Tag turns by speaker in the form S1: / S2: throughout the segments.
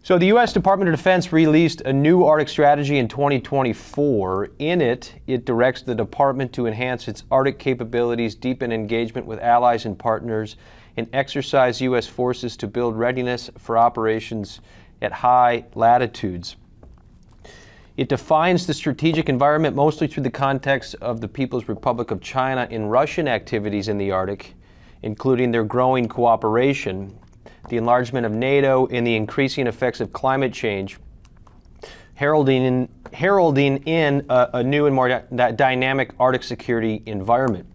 S1: So the U.S. Department of Defense released a new Arctic strategy in 2024. In it, it directs the department to enhance its Arctic capabilities, deepen engagement with allies and partners, and exercise U.S. forces to build readiness for operations at high latitudes. It defines the strategic environment mostly through the context of the People's Republic of China and Russian activities in the Arctic, including their growing cooperation, the enlargement of NATO, and the increasing effects of climate change, heralding in a new and more dynamic Arctic security environment.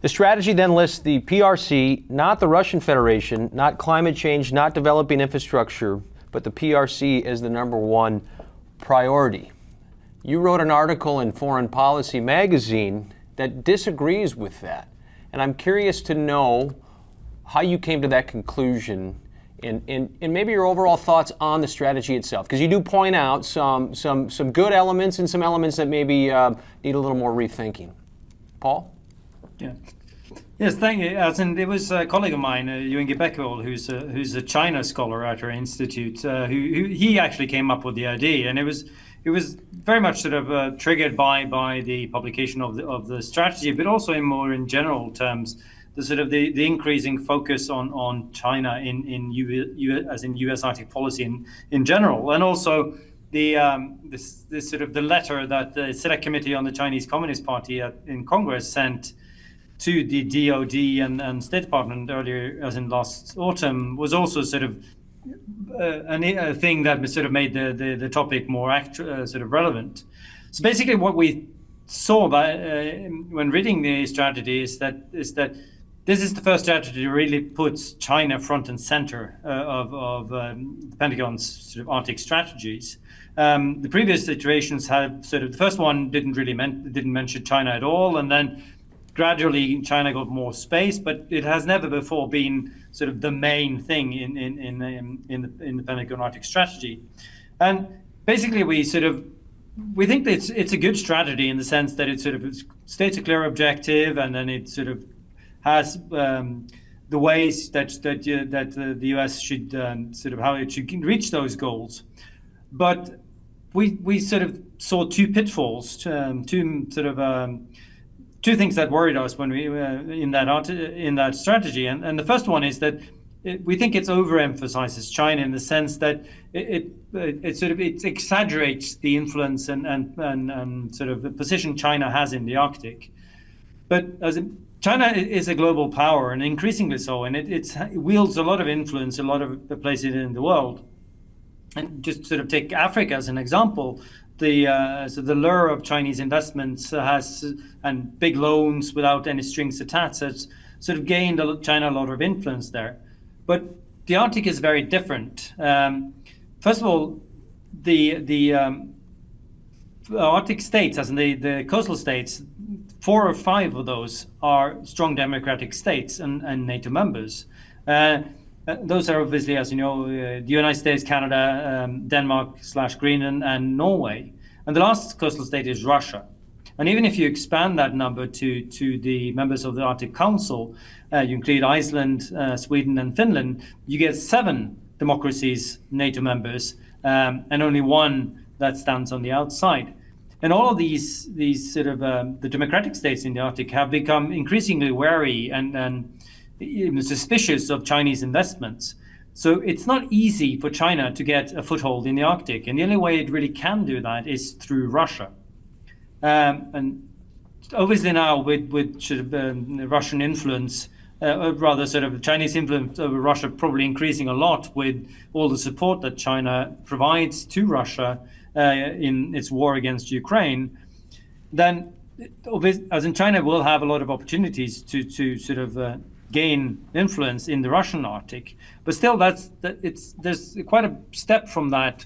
S1: The strategy then lists the PRC, not the Russian Federation, not climate change, not developing infrastructure, but the PRC as the number one priority. You wrote an article in Foreign Policy magazine that disagrees with that. And I'm curious to know how you came to that conclusion and maybe your overall thoughts on the strategy itself. Because you do point out some good elements and some elements that maybe need a little more rethinking. Paul?
S2: Yeah. Yes, thank you. As in, it was a colleague of mine, Ewan Gebekkevold, who's a China scholar at our institute, who he actually came up with the idea, and it was very much sort of triggered by the publication of the strategy, but also in general terms, the sort of the increasing focus on China in U.S. Arctic policy in general, and also this sort of the letter that the Select Committee on the Chinese Communist Party in Congress sent to the DOD and State Department earlier, as in last autumn, was also sort of a thing that sort of made the topic more sort of relevant. So basically, what we saw when reading the strategy is that this is the first strategy that really puts China front and center of the Pentagon's sort of Arctic strategies. The previous iterations have sort of, the first one didn't mention China at all, and then gradually China got more space, but it has never before been sort of the main thing in the Pentagon Arctic strategy. And basically we think that it's a good strategy in the sense that it sort of states a clear objective, and then it sort of has the ways that the US should sort of how it should reach those goals. But we sort of saw two pitfalls, two things that worried us when we in that strategy, and the first one is that we think it overemphasizes China in the sense that it exaggerates the influence and sort of the position China has in the Arctic. But China is a global power, and increasingly so, and it wields a lot of influence, a lot of the places in the world. And just sort of take Africa as an example. So the lure of Chinese investments and big loans without any strings attached has sort of gained China a lot of influence there. But the Arctic is very different. First of all, the Arctic states, as in the coastal states, 4 or 5 of those are strong democratic states and NATO members. Those are obviously, as you know, the United States, Canada, Denmark/Greenland, and Norway. And the last coastal state is Russia. And even if you expand that number to the members of the Arctic Council, you include Iceland, Sweden, and Finland, you get 7 democracies, NATO members, and only 1 that stands on the outside. And all of these sort of the democratic states in the Arctic have become increasingly wary and suspicious of Chinese investments. So it's not easy for China to get a foothold in the Arctic, and the only way it really can do that is through Russia. And obviously now with sort of Russian influence, rather sort of Chinese influence over Russia probably increasing a lot with all the support that China provides to Russia in its war against Ukraine, then as in China will have a lot of opportunities to sort of gain influence in the Russian Arctic, but still there's quite a step from that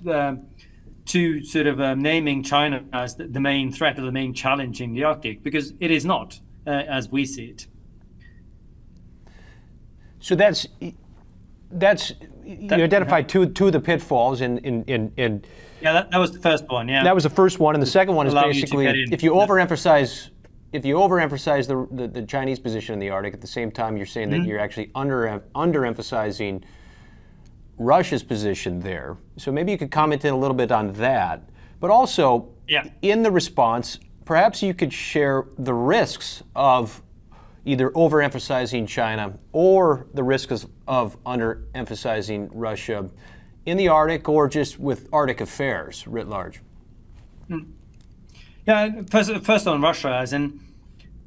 S2: to sort of naming China as the main threat or the main challenge in the Arctic, because it is not, as we see it.
S1: So that's you identified two of the pitfalls in
S2: yeah, that was the first one. Yeah,
S1: that was the first one, and the second one is basically if you overemphasize the Chinese position in the Arctic, at the same time you're saying that you're actually underemphasizing Russia's position there. So maybe you could comment in a little bit on that. But also, in the response, perhaps you could share the risks of either overemphasizing China or the risks of underemphasizing Russia in the Arctic or just with Arctic affairs writ large.
S2: Yeah, first on Russia, as in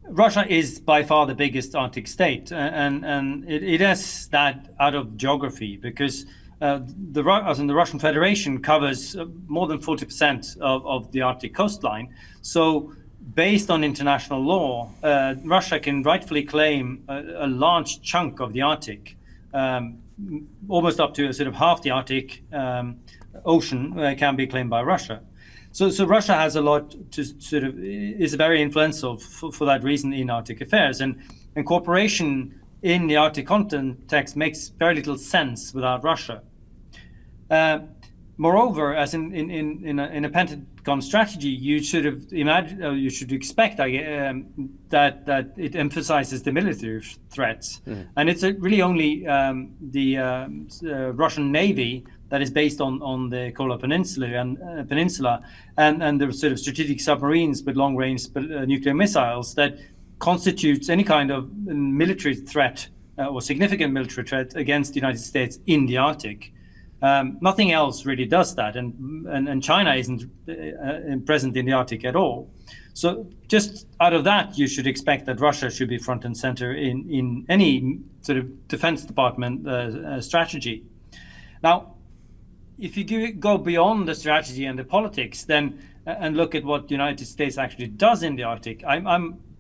S2: Russia is by far the biggest Arctic state, and it is that out of geography because the Russian Federation covers more than 40% of the Arctic coastline. So based on international law, Russia can rightfully claim a large chunk of the Arctic, almost up to sort of half the Arctic Ocean can be claimed by Russia. So Russia has a lot to sort of is very influential for that reason in Arctic affairs, and cooperation in the Arctic context makes very little sense without Russia. Moreover, as in a Pentagon strategy, you should have you should expect that it emphasizes the military threats, and it's really only the Russian Navy that is based on the Kola Peninsula and the sort of strategic submarines with long-range nuclear missiles that constitutes any kind of military threat or significant military threat against the United States in the Arctic. Nothing else really does that, and China isn't present in the Arctic at all. So just out of that, you should expect that Russia should be front and center in any sort of Defense Department strategy. Now, if you go beyond the strategy and the politics, then and look at what the United States actually does in the Arctic,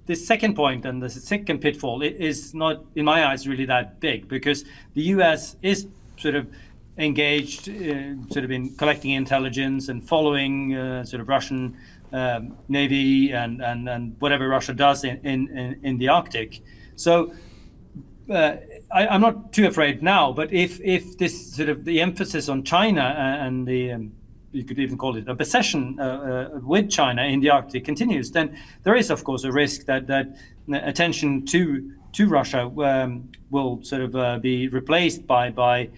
S2: this second point and the second pitfall is not, in my eyes, really that big, because the U.S. is sort of engaged sort of in collecting intelligence and following sort of Russian Navy and whatever Russia does in the Arctic. So I'm not too afraid now, but if this sort of the emphasis on China and the you could even call it a obsession with China in the Arctic continues, then there is of course a risk that attention to Russia will sort of be replaced by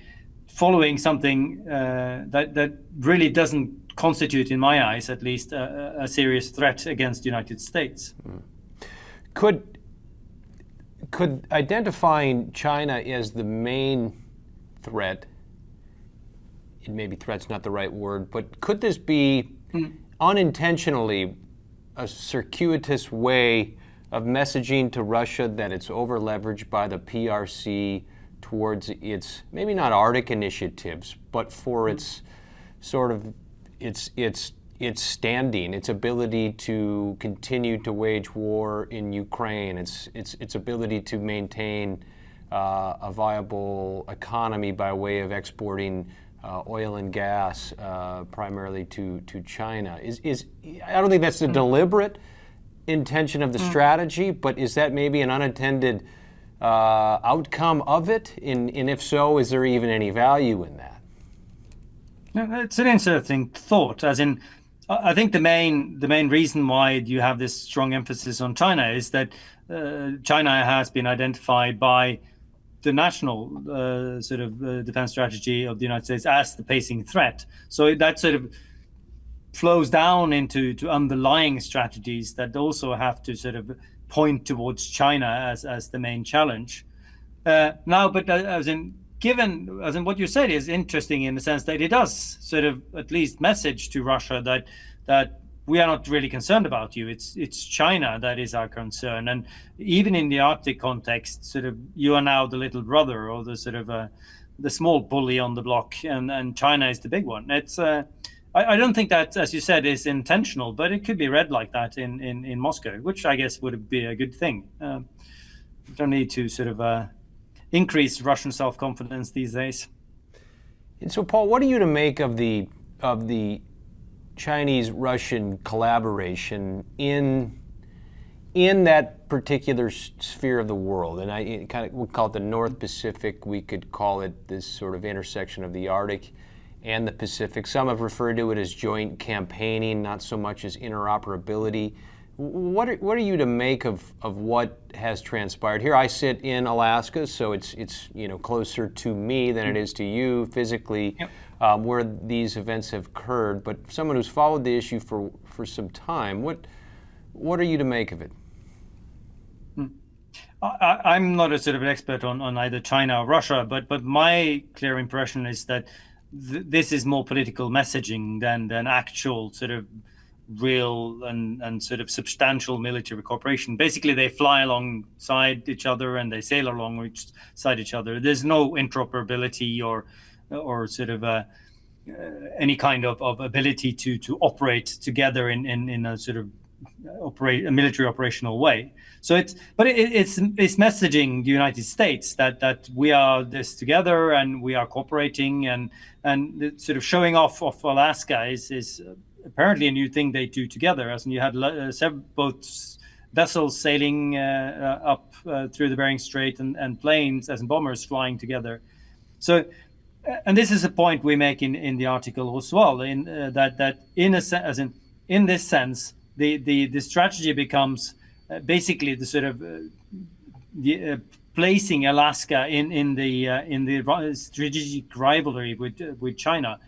S2: following something that really doesn't constitute, in my eyes at least, a serious threat against the United States.
S1: Could identifying China as the main threat, maybe threat's not the right word, but could this be unintentionally a circuitous way of messaging to Russia that it's over-leveraged by the PRC towards its, maybe not Arctic initiatives, but for its sort of its standing, its ability to continue to wage war in Ukraine, its ability to maintain a viable economy by way of exporting oil and gas primarily to China. I don't think that's the deliberate intention of the strategy, but is that maybe an unintended outcome of it? And if so, is there even any value in that?
S2: It's an interesting thought, as in, I think the main reason why you have this strong emphasis on China is that China has been identified by the national sort of defense strategy of the United States as the pacing threat. So that sort of flows down into underlying strategies that also have to sort of point towards China as the main challenge. Now, but as in what you said is interesting in the sense that it does sort of at least message to Russia that we are not really concerned about you. It's China that is our concern, and even in the Arctic context, sort of you are now the little brother or the sort of the small bully on the block, and China is the big one. It's I don't think that, as you said, is intentional, but it could be read like that in Moscow, which I guess would be a good thing. You don't need to sort of increase Russian self-confidence these days.
S1: And so, Paul, what are you to make of the Chinese-Russian collaboration in that particular sphere of the world? And I kind of would call it the North Pacific. We could call it this sort of intersection of the Arctic and the Pacific. Some have referred to it as joint campaigning, not so much as interoperability. What are you to make of what has transpired here? I sit in Alaska, so it's closer to me than it is to you physically,
S2: Yep.
S1: where these events have occurred. But someone who's followed the issue for some time, what are you to make of it?
S2: I'm not a sort of an expert on either China or Russia, but my clear impression is that this is more political messaging than actual sort of real and sort of substantial military cooperation. Basically, they fly alongside each other and they sail alongside each other. There's no interoperability or sort of any kind of ability to operate together in a sort of a military operational way. So it's messaging the United States that we are this together and we are cooperating and sort of showing off of Alaska is apparently a new thing they do together. As you had several boats, vessels sailing up through the Bering Strait and planes as bombers flying together. So, and this is a point we make in the article as well. In that in this sense, the strategy becomes basically the sort of placing Alaska in the strategic rivalry with China.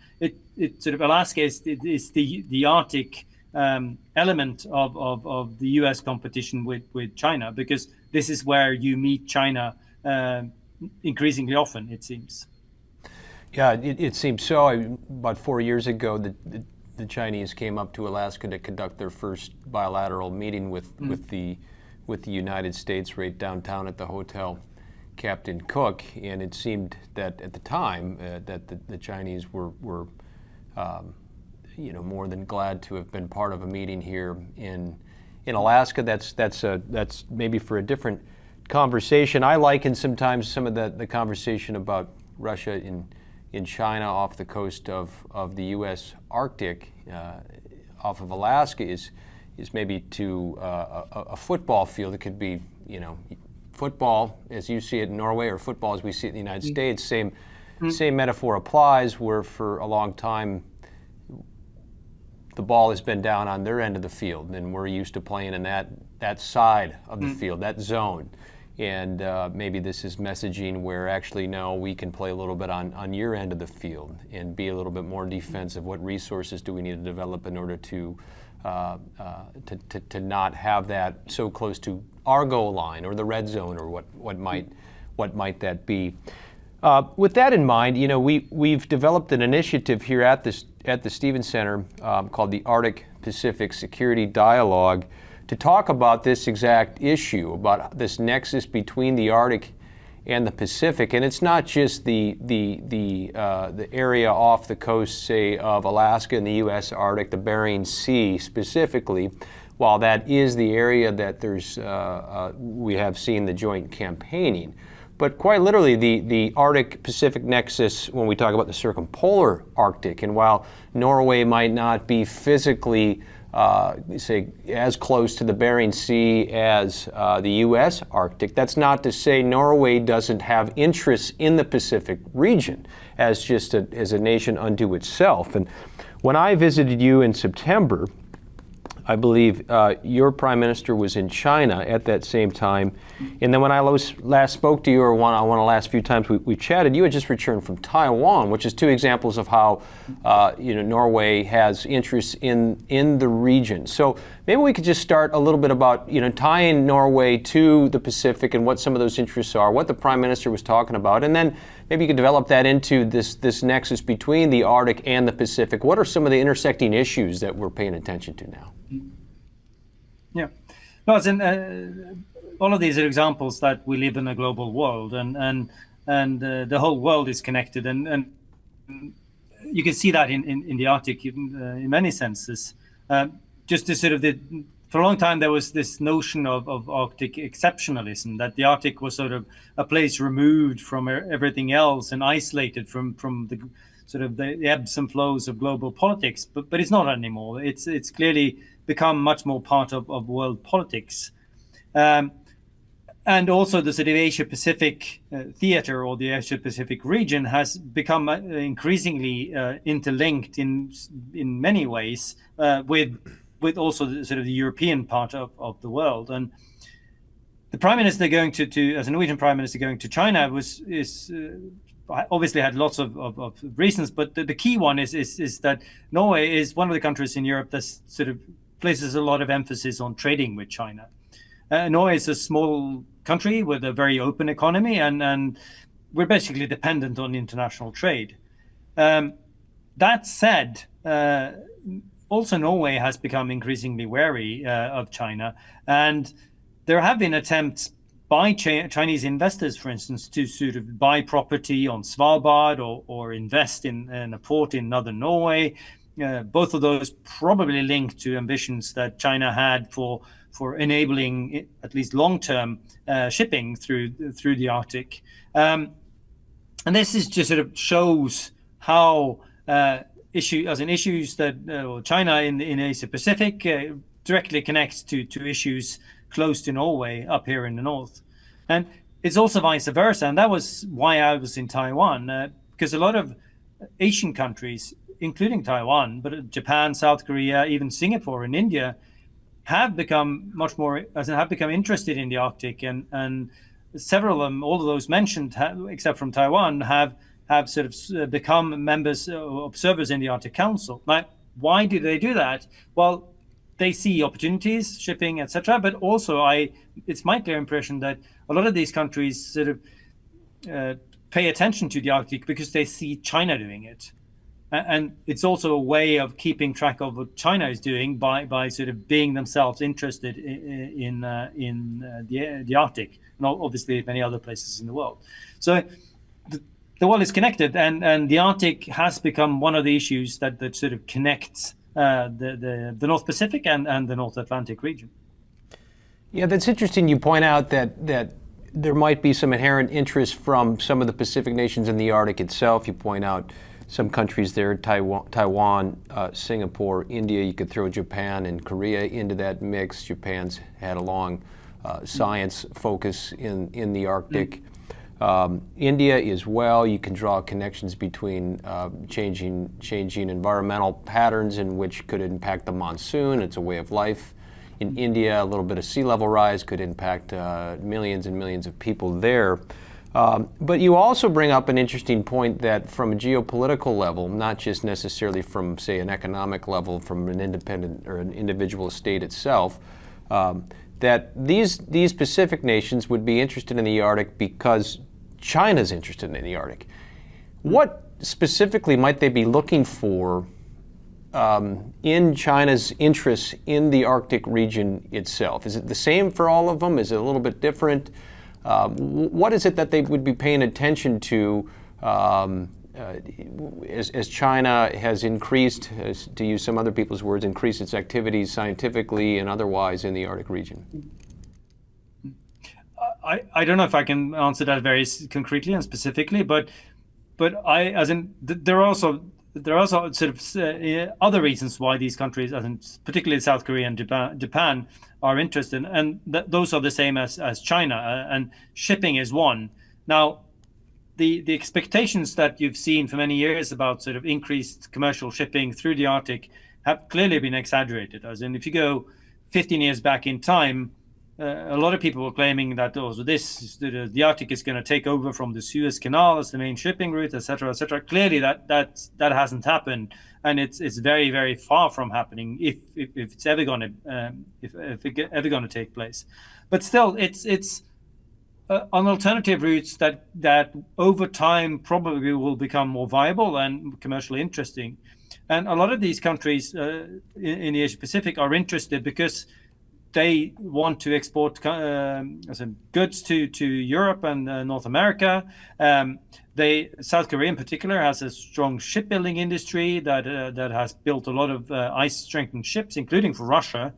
S2: It sort of Alaska is the Arctic element of the U.S. competition with China, because this is where you meet China increasingly often, it seems.
S1: Yeah, it seems so. About 4 years ago, the Chinese came up to Alaska to conduct their first bilateral meeting with the United States right downtown at the Hotel Captain Cook, and it seemed that at the time that the Chinese were more than glad to have been part of a meeting here in Alaska. That's maybe for a different conversation. I liken sometimes some of the conversation about Russia in China off the coast of the U.S. Arctic, off of Alaska, is maybe to a football field. It could be, football as you see it in Norway or football as we see it in the United States. Same metaphor applies, where for a long time the ball has been down on their end of the field, and we're used to playing in that side of the field, that zone. And maybe this is messaging where actually, no, we can play a little bit on your end of the field and be a little bit more defensive. What resources do we need to develop in order to not have that so close to our goal line or the red zone, or what might that be? With that in mind, we've developed an initiative here at the Stevens Center called the Arctic Pacific Security Dialogue, to talk about this exact issue, about this nexus between the Arctic and the Pacific. And it's not just the area off the coast, say, of Alaska and the U.S. Arctic, the Bering Sea specifically. While that is the area that we have seen the joint campaigning, but quite literally the Arctic-Pacific nexus when we talk about the circumpolar Arctic. And while Norway might not be physically say as close to the Bering Sea as the U.S. Arctic, that's not to say Norway doesn't have interests in the Pacific region as a nation unto itself. And when I visited you in September, I believe your prime minister was in China at that same time. And then when I last spoke to you, or one of the last few times we chatted, you had just returned from Taiwan, which is two examples of how Norway has interests in the region. So maybe we could just start a little bit about tying Norway to the Pacific and what some of those interests are, what the prime minister was talking about, and then maybe you could develop that into this nexus between the Arctic and the Pacific. What are some of the intersecting issues that we're paying attention to now?
S2: Yeah, no, as in all of these are examples that we live in a global world, and the whole world is connected, and you can see that in the Arctic in many senses. Just to sort of for a long time there was this notion of Arctic exceptionalism, that the Arctic was sort of a place removed from everything else and isolated from the sort of the ebbs and flows of global politics, but it's not anymore. It's clearly become much more part of world politics. And also the sort of Asia-Pacific theater, or the Asia-Pacific region, has become increasingly interlinked in many ways with with also the, sort of the European part of the world. And the prime minister going as a Norwegian prime minister going to China is obviously had lots of reasons, but the key one is that Norway is one of the countries in Europe that sort of places a lot of emphasis on trading with China. Norway is a small country with a very open economy, and we're basically dependent on international trade. That said, also Norway has become increasingly wary of China, and there have been attempts by Chinese investors, for instance, to sort of buy property on Svalbard or invest in a port in northern Norway. Both of those probably linked to ambitions that China had for enabling at least long-term shipping through the Arctic. And this is just sort of shows how issues that China in Asia Pacific directly connects to issues close to Norway up here in the north. And it's also vice versa. And that was why I was in Taiwan, because a lot of Asian countries, including Taiwan, but Japan, South Korea, even Singapore and India, have become interested in the Arctic, and several of them, all of those mentioned, except from Taiwan, have sort of become members, observers in the Arctic Council. Now, why do they do that? Well, they see opportunities, shipping, etc. But also, it's my clear impression that a lot of these countries sort of pay attention to the Arctic because they see China doing it. And it's also a way of keeping track of what China is doing by sort of being themselves interested in the Arctic, and obviously many other places in the world. So the world is connected, and the Arctic has become one of the issues that sort of connects the North Pacific and the North Atlantic region.
S1: Yeah, that's interesting. You point out that there might be some inherent interest from some of the Pacific nations in the Arctic itself. You point out some countries there, Taiwan, Singapore, India. You could throw Japan and Korea into that mix. Japan's had a long science focus in the Arctic. India as well. You can draw connections between changing environmental patterns in which could impact the monsoon. It's a way of life. In India, a little bit of sea level rise could impact millions and millions of people there. But you also bring up an interesting point that from a geopolitical level, not just necessarily from, say, an economic level, from an independent or an individual state itself, that these Pacific nations would be interested in the Arctic because China's interested in the Arctic. What specifically might they be looking for in China's interests in the Arctic region itself? Is it the same for all of them? Is it a little bit different? What is it that they would be paying attention to as China has increased, to use some other people's words, increased its activities scientifically and otherwise in the Arctic region?
S2: I don't know if I can answer that very concretely and specifically, but there are also sort of other reasons why these countries, particularly South Korea and Japan, are interested, and those are the same as China, and shipping is one. Now, the expectations that you've seen for many years about sort of increased commercial shipping through the Arctic have clearly been exaggerated. As in, if you go 15 years back in time, a lot of people were claiming that the Arctic is going to take over from the Suez Canal as the main shipping route, etc., etc. Clearly, that hasn't happened, and it's very, very far from happening if it's ever going to take place. But still, it's on alternative routes that over time probably will become more viable and commercially interesting. And a lot of these countries in the Asia Pacific are interested because they want to export goods to Europe and North America. South Korea in particular has a strong shipbuilding industry that has built a lot of ice-strengthened ships, including for Russia,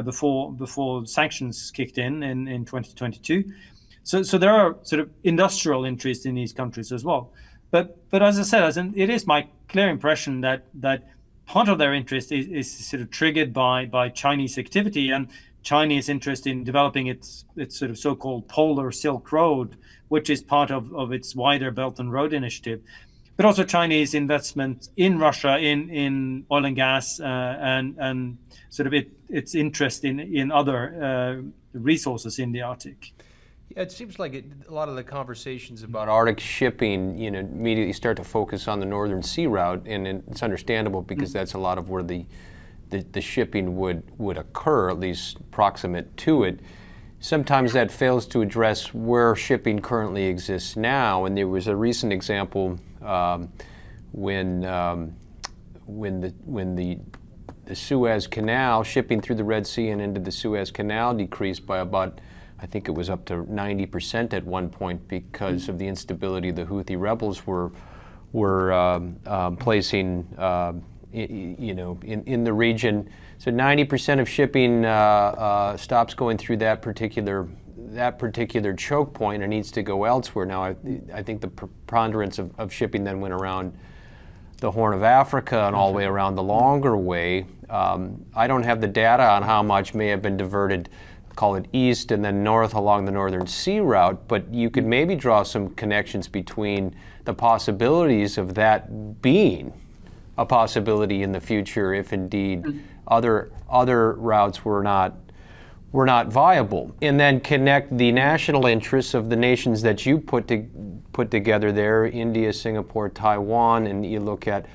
S2: before sanctions kicked in 2022. So there are sort of industrial interests in these countries as well. But as I said, it is my clear impression that part of their interest is sort of triggered by Chinese activity and Chinese interest in developing its sort of so-called Polar Silk Road, which is part of its wider Belt and Road Initiative. but also Chinese investment in Russia in oil and gas, and sort of its interest in other resources in the Arctic.
S1: Yeah, it seems like a lot of the conversations about Arctic shipping, immediately start to focus on the Northern Sea route, and it's understandable because that's a lot of where the shipping would occur, at least proximate to it. Sometimes that fails to address where shipping currently exists now, and there was a recent example when the Suez Canal, shipping through the Red Sea and into the Suez Canal, decreased by about, I think it was up to 90% at one point because of the instability the Houthi rebels were placing, in the region. So 90% of shipping stops going through that particular choke point and needs to go elsewhere. Now, I think the preponderance of shipping then went around the Horn of Africa and all the way around the longer way. I don't have the data on how much may have been diverted, call it east and then north along the Northern Sea route, but you could maybe draw some connections between the possibilities of that being a possibility in the future if indeed other routes were not viable, and then connect the national interests of the nations that you put together there, India, Singapore, Taiwan, and you look at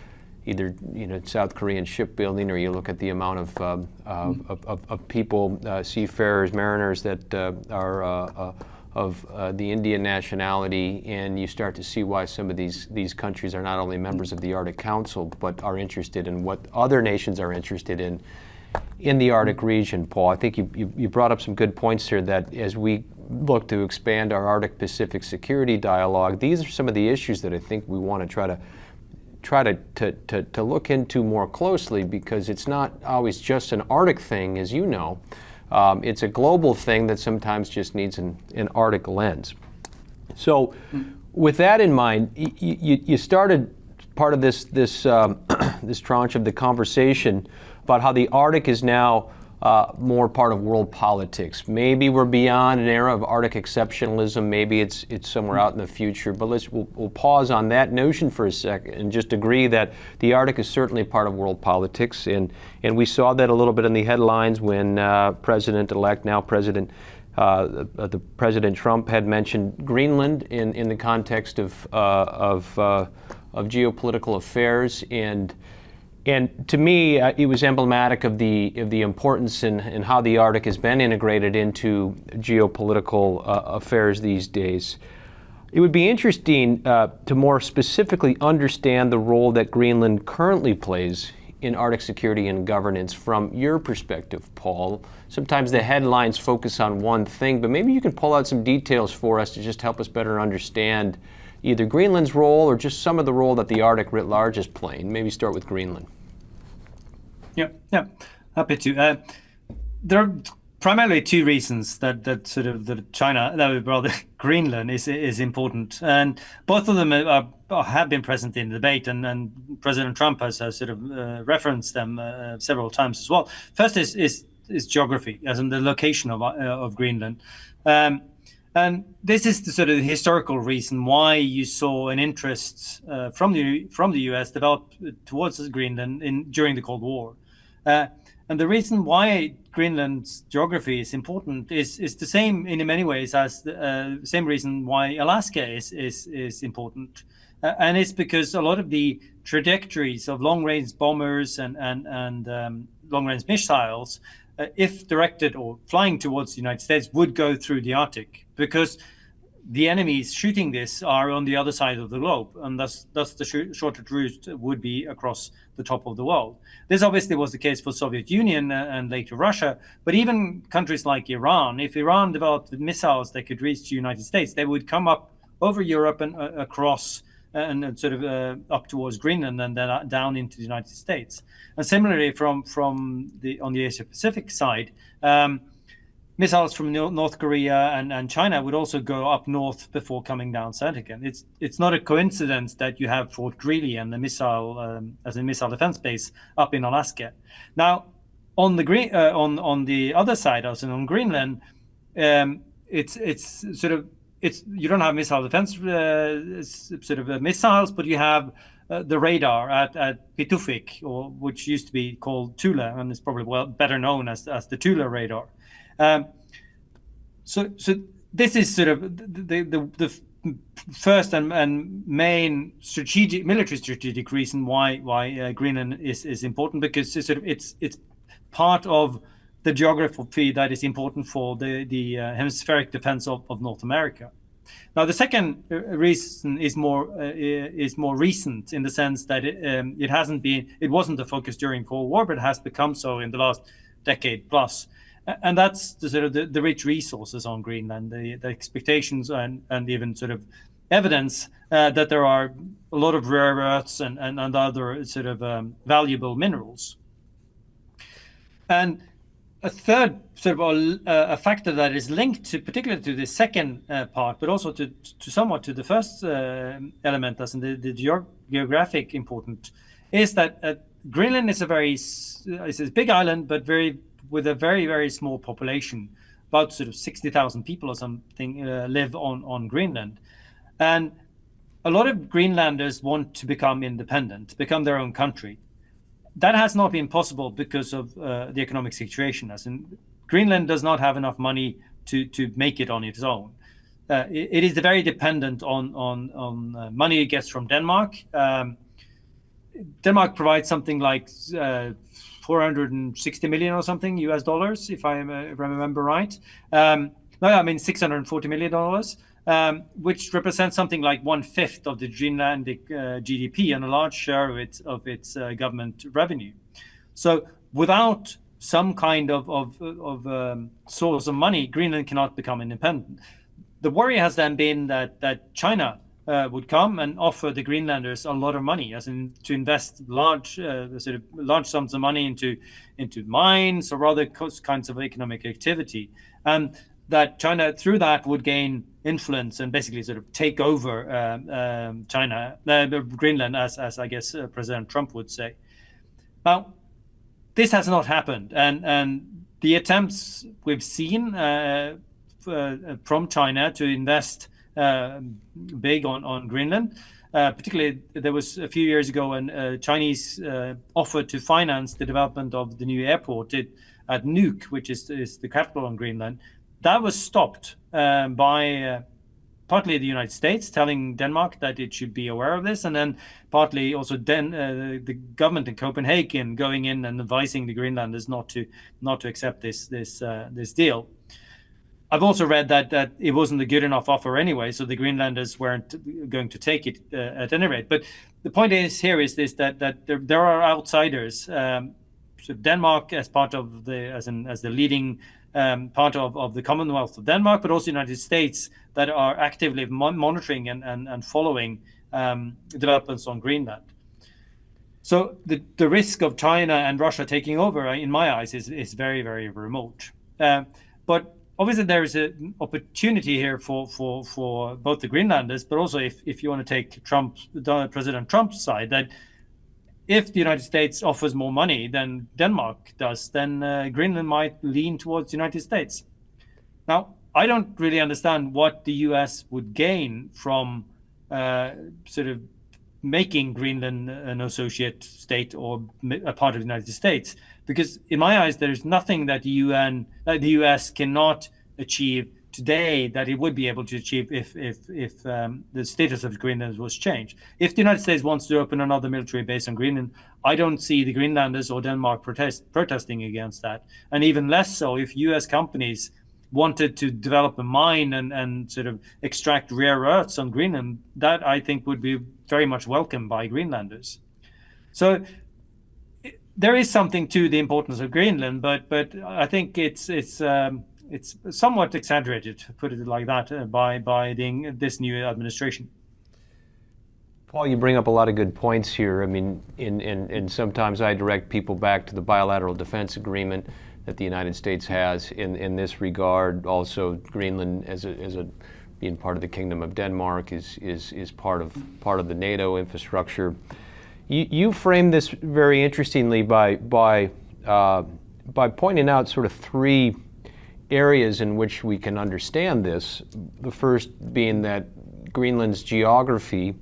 S1: either South Korean shipbuilding, or you look at the amount of people, seafarers, mariners that are of the Indian nationality, and you start to see why some of these countries are not only members of the Arctic Council, but are interested in what other nations are interested in the Arctic region. Paul, I think you brought up some good points here, that as we look to expand our Arctic Pacific security dialogue, these are some of the issues that I think we want to try to look into more closely, because it's not always just an Arctic thing, as you know. It's a global thing that sometimes just needs an Arctic lens. So with that in mind, you started part of this tranche of the conversation about how the Arctic is now more part of world politics. Maybe we're beyond an era of Arctic exceptionalism. Maybe it's somewhere out in the future. But we'll pause on that notion for a second and just agree that the Arctic is certainly part of world politics. And we saw that a little bit in the headlines when President-elect, now President Trump, had mentioned Greenland in the context of geopolitical affairs. And to me, it was emblematic of the importance and how the Arctic has been integrated into geopolitical affairs these days. It would be interesting to more specifically understand the role that Greenland currently plays in Arctic security and governance from your perspective, Paul. Sometimes the headlines focus on one thing, but maybe you can pull out some details for us to just help us better understand either Greenland's role or just some of the role that the Arctic writ large is playing. Maybe start with Greenland.
S2: Yeah, happy to. There are primarily two reasons that Greenland is important, and both of them have been present in the debate, and President Trump has sort of referenced them several times as well. First is geography, as in the location of Greenland. And this is the sort of historical reason why you saw an interest from the US develop towards Greenland during the Cold War. And the reason why Greenland's geography is important is the same in many ways as the same reason why Alaska is important. And it's because a lot of the trajectories of long-range bombers and long-range missiles, if directed or flying towards the United States, would go through the Arctic, because the enemies shooting this are on the other side of the globe, and thus the shortest route would be across the top of the world. This obviously was the case for Soviet Union and later Russia, but even countries like Iran, if Iran developed missiles that could reach the United States, they would come up over Europe and across and sort of up towards Greenland and then down into the United States. And similarly, on the Asia Pacific side, missiles from North Korea and China would also go up north before coming down south again. It's not a coincidence that you have Fort Greely and the missile as a missile defense base up in Alaska. Now, on the other side, also on Greenland, it's sort of you don't have missile defense missiles, but you have the radar at Pitufik, or which used to be called Tule, and is probably better known as the Tule radar. So this is sort of the first and main military strategic reason why Greenland is important, because it's part of the geography that is important for the hemispheric defense of North America. Now, the second reason is more recent, in the sense that it wasn't a focus during Cold War, but has become so in the last decade plus. And that's the sort of the rich resources on Greenland, the expectations and even sort of evidence that there are a lot of rare earths and other sort of valuable minerals. And a third sort of a factor that is linked to, particularly to the second part, but also to somewhat to the first element, as in the geographic important, is that Greenland is a big island, but with a very, very small population. About sort of 60,000 people or something live on Greenland. And a lot of Greenlanders want to become independent, become their own country. That has not been possible because of the economic situation. As in, Greenland does not have enough money to make it on its own. It is very dependent on money it gets from Denmark. Denmark provides something like 460 million or something US dollars, if I remember right. No, I mean $640 million, which represents something like 1/5 of the Greenlandic GDP and a large share of its government revenue. So without some kind of source of money, Greenland cannot become independent. The worry has then been that China would come and offer the Greenlanders a lot of money, as in to invest large sums of money into mines or other kinds of economic activity, and that China through that would gain influence and basically sort of take over Greenland, as I guess President Trump would say. Now, this has not happened, and the attempts we've seen from China to invest big on Greenland. Particularly, there was a few years ago when Chinese offered to finance the development of the new airport at Nuuk, which is the capital on Greenland. That was stopped by partly the United States telling Denmark that it should be aware of this, and then partly also the government in Copenhagen going in and advising the Greenlanders not to accept this deal. I've also read that it wasn't a good enough offer anyway, so the Greenlanders weren't going to take it at any rate. But the point is that there are outsiders. So Denmark, as part of as the leading part of the Commonwealth of Denmark, but also the United States, that are actively monitoring and following developments on Greenland. So the risk of China and Russia taking over, in my eyes, is very, very remote. But obviously, there is an opportunity here for both the Greenlanders, but also if you want to take President Trump's side, that if the United States offers more money than Denmark does, then Greenland might lean towards the United States. Now, I don't really understand what the U.S. would gain from sort of making Greenland an associate state or a part of the United States, because in my eyes, there is nothing that the U.S. cannot achieve today that it would be able to achieve if the status of Greenland was changed. If the United States wants to open another military base on Greenland, I don't see the Greenlanders or Denmark protesting against that. And even less so if U.S. companies wanted to develop a mine and sort of extract rare earths on Greenland, that I think would be very much welcomed by Greenlanders. So there is something to the importance of Greenland, but I think it's somewhat exaggerated, to put it like that, by this new administration.
S1: Paul, you bring up a lot of good points here. I mean, and sometimes I direct people back to the bilateral defense agreement that the United States has in this regard. Also, Greenland as a being part of the Kingdom of Denmark is part of the NATO infrastructure. You frame this very interestingly by pointing out sort of three areas in which we can understand this. The first being that Greenland's geography,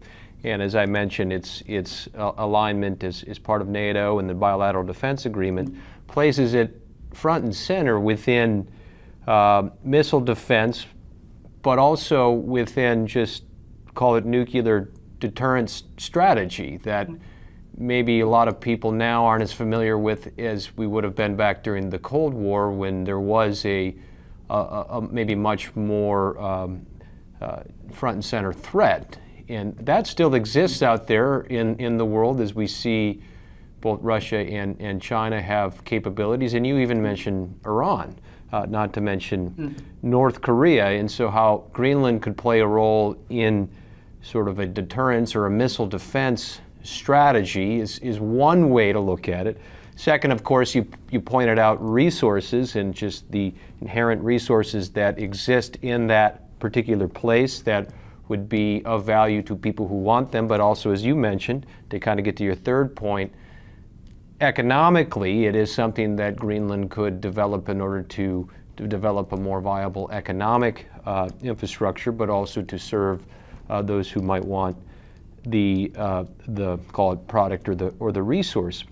S1: and as I mentioned, its alignment as part of NATO and the bilateral defense agreement, places it front and center within missile defense, but also within, just call it, nuclear deterrence strategy that maybe a lot of people now aren't as familiar with as we would have been back during the Cold War, when there was a maybe much more front and center threat. And that still exists out there in the world, as we see both Russia and China have capabilities. And you even mentioned Iran, not to mention North Korea. And so how Greenland could play a role in sort of a deterrence or a missile defense strategy is one way to look at it. Second, of course, you pointed out resources and just the inherent resources that exist in that particular place that would be of value to people who want them, but also, as you mentioned, to kind of get to your third point, economically, it is something that Greenland could develop in order to develop a more viable economic infrastructure, but also to serve those who might want the call it product or the resource.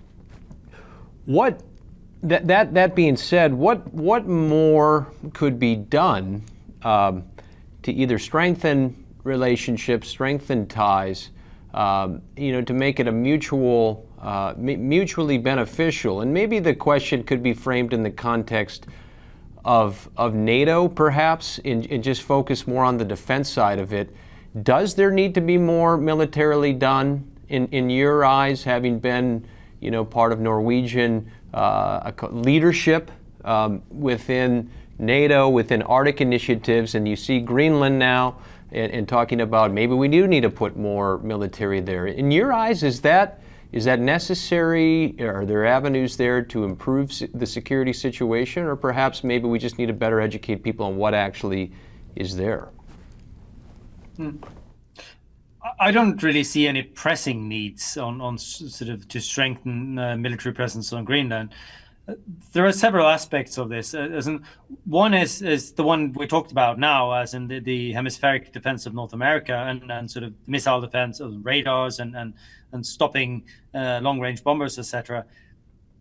S1: That being said, what more could be done to either strengthen relationships, strengthen ties, to make it a mutually beneficial? And maybe the question could be framed in the context of NATO, perhaps, and just focus more on the defense side of it. Does there need to be more militarily done in your eyes, having been, part of Norwegian leadership within NATO, within Arctic initiatives, and you see Greenland now and talking about maybe we do need to put more military there. In your eyes, is that necessary? Are there avenues there to improve the security situation, or perhaps maybe we just need to better educate people on what actually is there?
S2: I don't really see any pressing needs on sort of to strengthen military presence on Greenland. There are several aspects of this. One is the one we talked about now, as in the hemispheric defense of North America and sort of missile defense of radars and stopping long-range bombers, etc.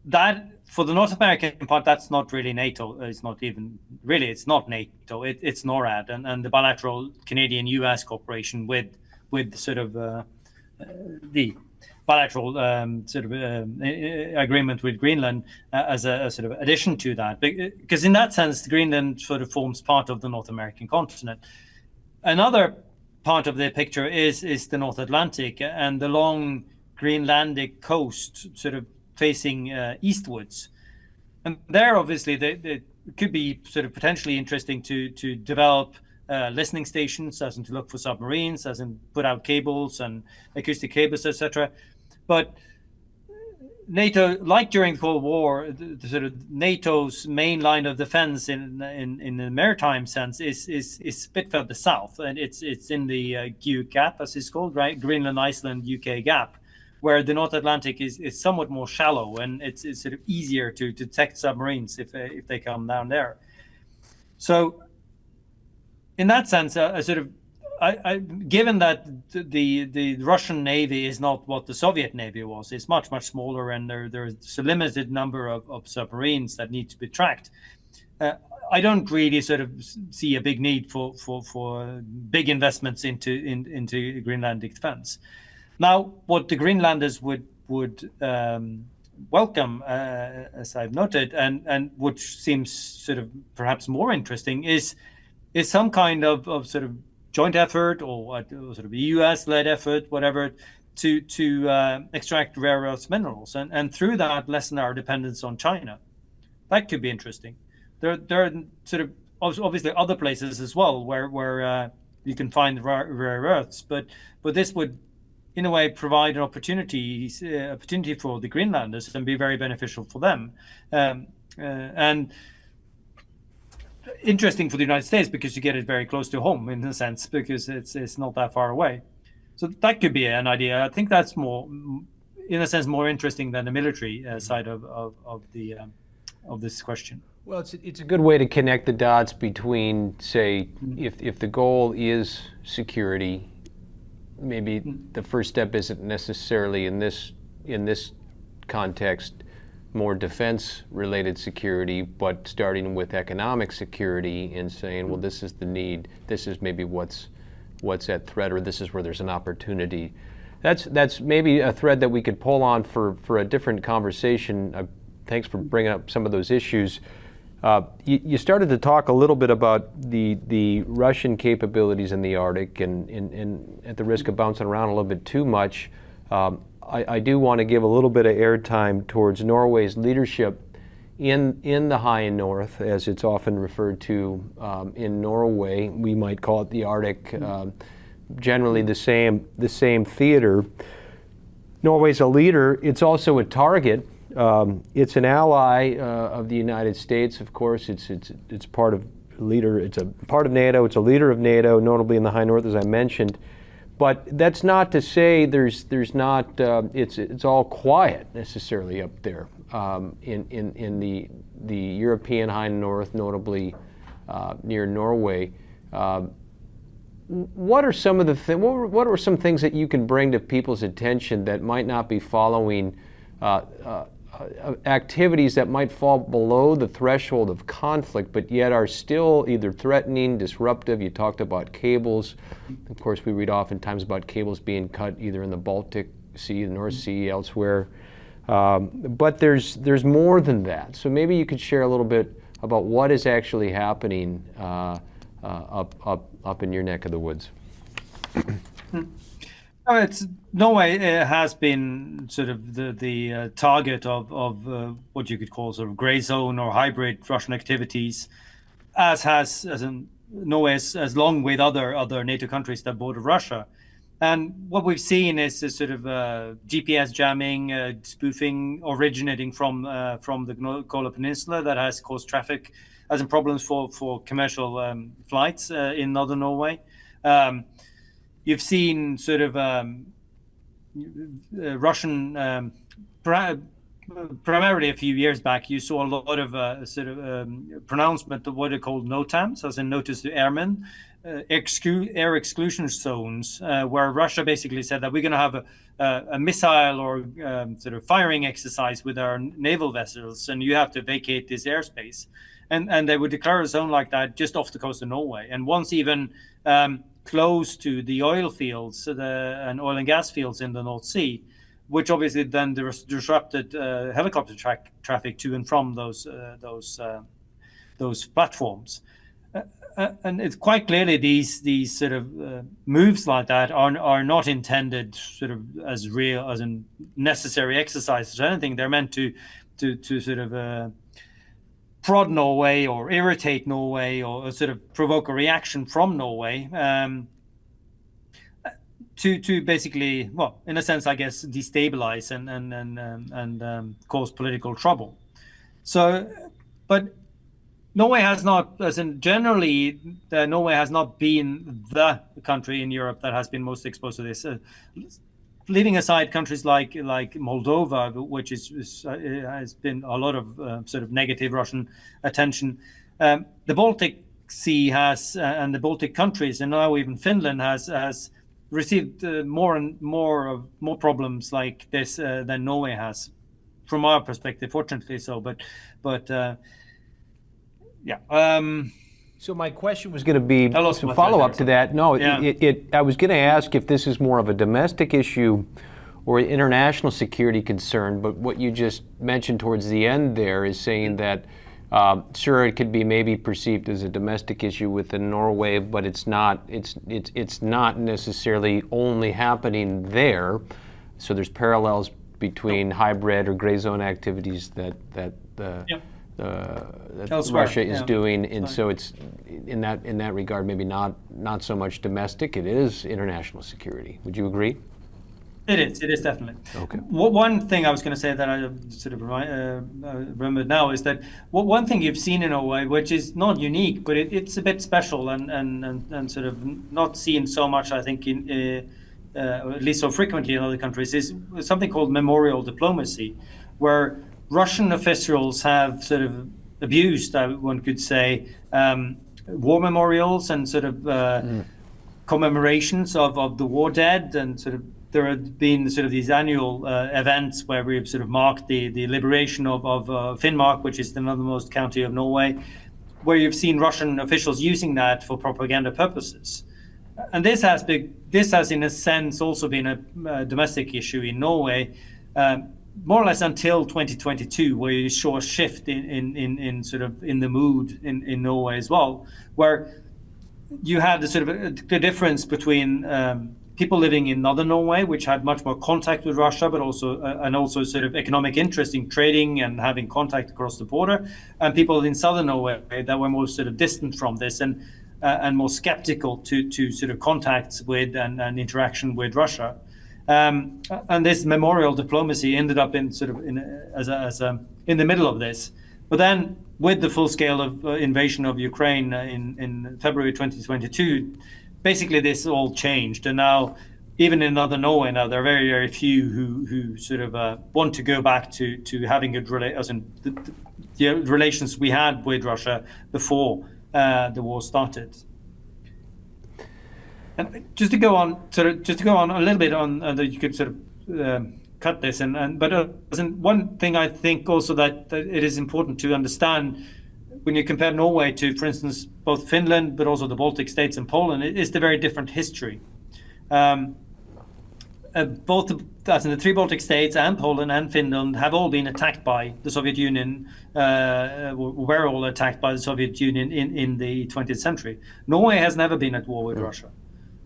S2: That, for the North American part, that's not really NATO. It's not even really. It's not NATO. It's NORAD and the bilateral Canadian-U.S. cooperation with sort of the bilateral agreement with Greenland as a sort of addition to that. Because in that sense, Greenland sort of forms part of the North American continent. Another part of the picture is the North Atlantic and the long Greenlandic coast, sort of facing eastwards. And there, obviously, it could be sort of potentially interesting to develop listening stations, as in to look for submarines, as in put out cables and acoustic cables, etc. But NATO, like during the Cold War, the sort of NATO's main line of defense in the maritime sense is split further south, and it's in the GU gap, as it's called, right? Greenland, Iceland, UK gap, where the North Atlantic is somewhat more shallow, and it's sort of easier to detect submarines if they come down there. So, in that sense, given that the Russian Navy is not what the Soviet Navy was, it's much smaller, and there's a limited number of submarines that need to be tracked. I don't really sort of see a big need for big investments into Greenlandic defense. Now, what the Greenlanders would welcome, as I've noted, and which seems sort of perhaps more interesting, is some kind of sort of joint effort or sort of US-led effort, whatever, to extract rare earth minerals and through that lessen our dependence on China. That could be interesting. There are sort of obviously other places as well where you can find rare earths, but this would, in a way, provide an opportunity for the Greenlanders and be very beneficial for them. And interesting for the United States because you get it very close to home in a sense, because it's not that far away. So that could be an idea. I think that's more, in a sense, more interesting than the military side of this question.
S1: Well, it's a good way to connect the dots between, say, if the goal is security, maybe the first step isn't necessarily in this context more defense-related security, but starting with economic security and saying, well, this is the need, this is maybe what's at threat, or this is where there's an opportunity. That's maybe a thread that we could pull on for a different conversation. Thanks for bringing up some of those issues. You started to talk a little bit about the Russian capabilities in the Arctic, and at the risk of bouncing around a little bit too much, I do want to give a little bit of airtime towards Norway's leadership in the high north, as it's often referred to in Norway. We might call it the Arctic, generally the same theater. Norway's a leader. It's also a target. It's an ally of the United States, of course. It's part of leader. It's a part of NATO. It's a leader of NATO, notably in the high north, as I mentioned. But that's not to say there's not. It's all quiet necessarily up there in the European high north, notably near Norway. What are some of the what are some things that you can bring to people's attention that might not be following activities that might fall below the threshold of conflict, but yet are still either threatening, disruptive? You talked about cables. Of course, we read oftentimes about cables being cut either in the Baltic Sea, the North Sea, elsewhere. But there's more than that. So maybe you could share a little bit about what is actually happening up in your neck of the woods.
S2: Norway has been sort of the target of what you could call sort of gray zone or hybrid Russian activities, Norway has long with other NATO countries that border Russia. And what we've seen is a sort of GPS jamming, spoofing originating from the Kola Peninsula that has caused traffic as in problems for commercial flights in northern Norway. You've seen sort of Russian, primarily a few years back, you saw a lot of sort of pronouncement of what are called NOTAMs, as in notice to airmen, air exclusion zones, where Russia basically said that we're going to have a missile or sort of firing exercise with our naval vessels, and you have to vacate this airspace. And they would declare a zone like that just off the coast of Norway. And once even close to the oil fields and oil and gas fields in the North Sea, which obviously then disrupted helicopter traffic to and from those platforms. And it's quite clearly these sort of moves like that are not intended sort of as in necessary exercises or anything. They're meant to sort of prod Norway or irritate Norway or sort of provoke a reaction from Norway to basically, well, in a sense, I guess, destabilize and cause political trouble. So, but Norway has not, generally, Norway has not been the country in Europe that has been most exposed to this. Leaving aside countries like Moldova, which has been a lot of sort of negative Russian attention, the Baltic Sea has, and the Baltic countries, and now even Finland has received more problems like this than Norway has, from our perspective. Fortunately, so. But yeah.
S1: So my question was going to be
S2: to
S1: follow up to that. No,
S2: yeah.
S1: I was going to ask if this is more of a domestic issue or an international security concern, but what you just mentioned towards the end there is saying that sure, it could be maybe perceived as a domestic issue within Norway, but it's not. It's not necessarily only happening there. So there's parallels between hybrid or gray zone activities that Russia is doing, and so it's in that regard maybe not so much domestic. It is international security. Would you agree?
S2: It is definitely.
S1: Okay.
S2: One thing I was going to say that I sort of remembered now is that one thing you've seen in Norway, which is not unique, but it's a bit special and sort of not seen so much, I think, in at least so frequently in other countries, is something called memorial diplomacy, where Russian officials have sort of abused, one could say, war memorials and sort of commemorations of the war dead, and sort of there have been sort of these annual events where we've sort of marked the liberation of Finnmark, which is the northernmost county of Norway, where you've seen Russian officials using that for propaganda purposes. And this has in a sense also been a domestic issue in Norway, more or less until 2022, where you saw a shift in sort of in the mood in Norway as well, where you had the sort of a difference between people living in northern Norway, which had much more contact with Russia, but also sort of economic interest in trading and having contact across the border, and people in southern Norway that were more sort of distant from this and more skeptical to sort of contacts with and interaction with Russia. And this memorial diplomacy ended up in sort of in the middle of this. But then, with the full scale of invasion of Ukraine in February 2022, basically this all changed. And now, even in northern Norway, now there are very, very few who sort of want to go back to having good the relations we had with Russia before the war started. And just to go on a little bit on you could sort of cut this, but one thing I think also that it is important to understand when you compare Norway to, for instance, both Finland, but also the Baltic states and Poland, it is the very different history. Both the three Baltic states and Poland and Finland have all been attacked by the Soviet Union, were all attacked by the Soviet Union in the 20th century. Norway has never been at war with Russia.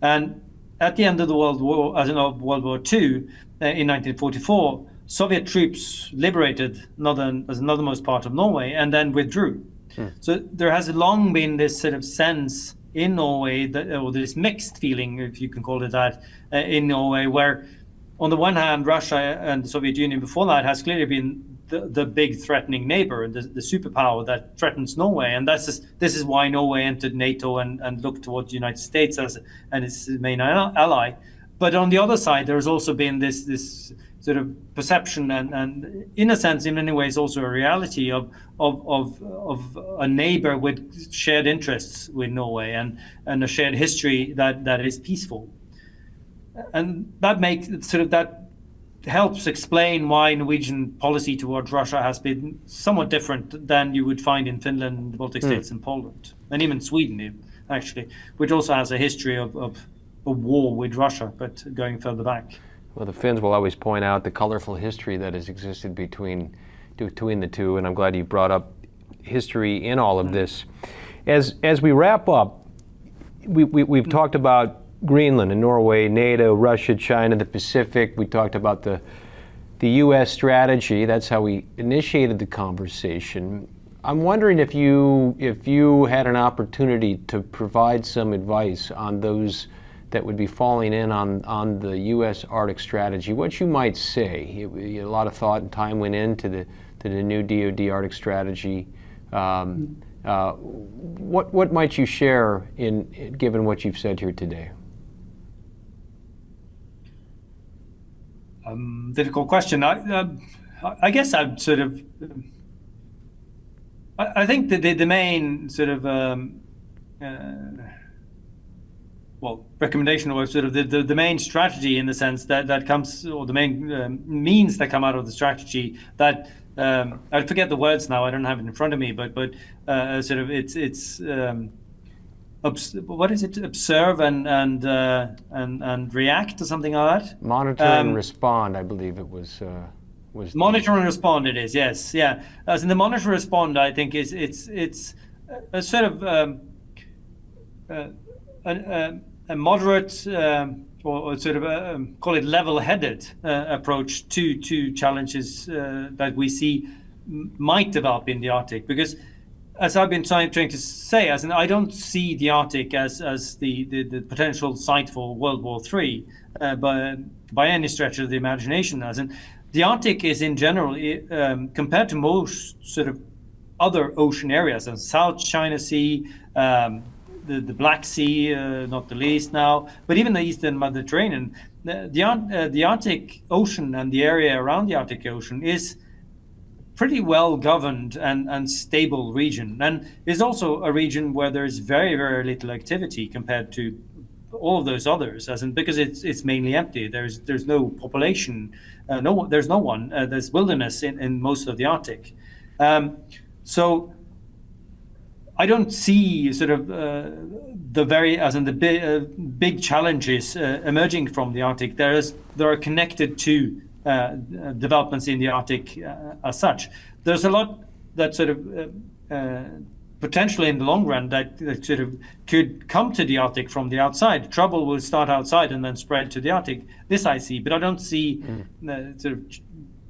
S2: And at the end of the World War II, in 1944, Soviet troops liberated the northernmost part of Norway and then withdrew. So there has long been this sort of sense in Norway, or this mixed feeling, if you can call it that, in Norway, where on the one hand, Russia and the Soviet Union before that has clearly been the big threatening neighbor and the superpower that threatens Norway. And this is why Norway entered NATO and looked towards the United States as its main ally. But on the other side, there's also been this sort of perception and in a sense, in many ways, also a reality of a neighbor with shared interests with Norway and a shared history that is peaceful. And that helps explain why Norwegian policy towards Russia has been somewhat different than you would find in Finland, the Baltic states, and Poland, and even Sweden, actually, which also has a history of a war with Russia, but going further back.
S1: Well, the Finns will always point out the colorful history that has existed between the two, and I'm glad you brought up history in all of this. As we wrap up, we've talked about Greenland and Norway, NATO, Russia, China, the Pacific. We talked about the U.S. strategy. That's how we initiated the conversation. I'm wondering if you had an opportunity to provide some advice on those that would be falling in on the U.S. Arctic strategy, what you might say. A lot of thought and time went into the new DoD Arctic strategy. What might you share given what you've said here today?
S2: Difficult question. I guess I'd sort of. I think that the main sort of recommendation, or sort of the main strategy in the sense that comes, or the main means that come out of the strategy that I forget the words now. I don't have it in front of me, but sort of it's. What is it? Observe and react or something like that.
S1: Monitor and respond, I believe it was.
S2: Monitor and respond. It is, yes, yeah. As in the monitor and respond, I think it's a sort of a moderate or sort of call it level-headed approach to challenges that we see might develop in the Arctic, because. As I've been trying to say, as in, I don't see the Arctic as the potential site for World War III by any stretch of the imagination. As in, the Arctic is in general, compared to most sort of other ocean areas, and South China Sea, the Black Sea, not the least now, but even the Eastern Mediterranean, the Arctic Ocean and the area around the Arctic Ocean is pretty well governed and stable region, and is also a region where there's very, very little activity compared to all of those others, as in, because it's mainly empty. There's no population, there's no one. There's wilderness in most of the Arctic. So I don't see sort of the big challenges emerging from the Arctic. There are connected to developments in the Arctic as such. There's a lot that sort of potentially in the long run that sort of could come to the Arctic from the outside. Trouble will start outside and then spread to the Arctic. This I see, but I don't see sort of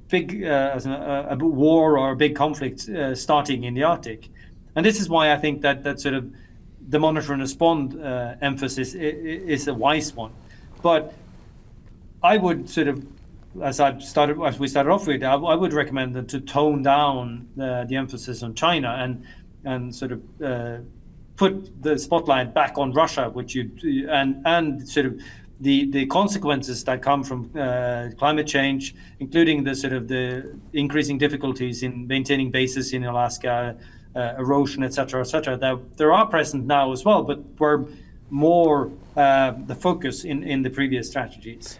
S2: big a war or a big conflict starting in the Arctic. And this is why I think that sort of the monitor and respond emphasis is a wise one. But I would sort of, as we started off with, I would recommend them to tone down the emphasis on China and sort of put the spotlight back on Russia, which and sort of the consequences that come from climate change, including the sort of the increasing difficulties in maintaining bases in Alaska, erosion, etc., that there are present now as well, but were more the focus in the previous strategies.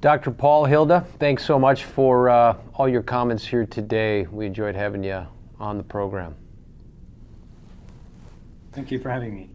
S1: Dr. Paal Hilde, thanks so much for all your comments here today. We enjoyed having you on the program.
S2: Thank you for having me.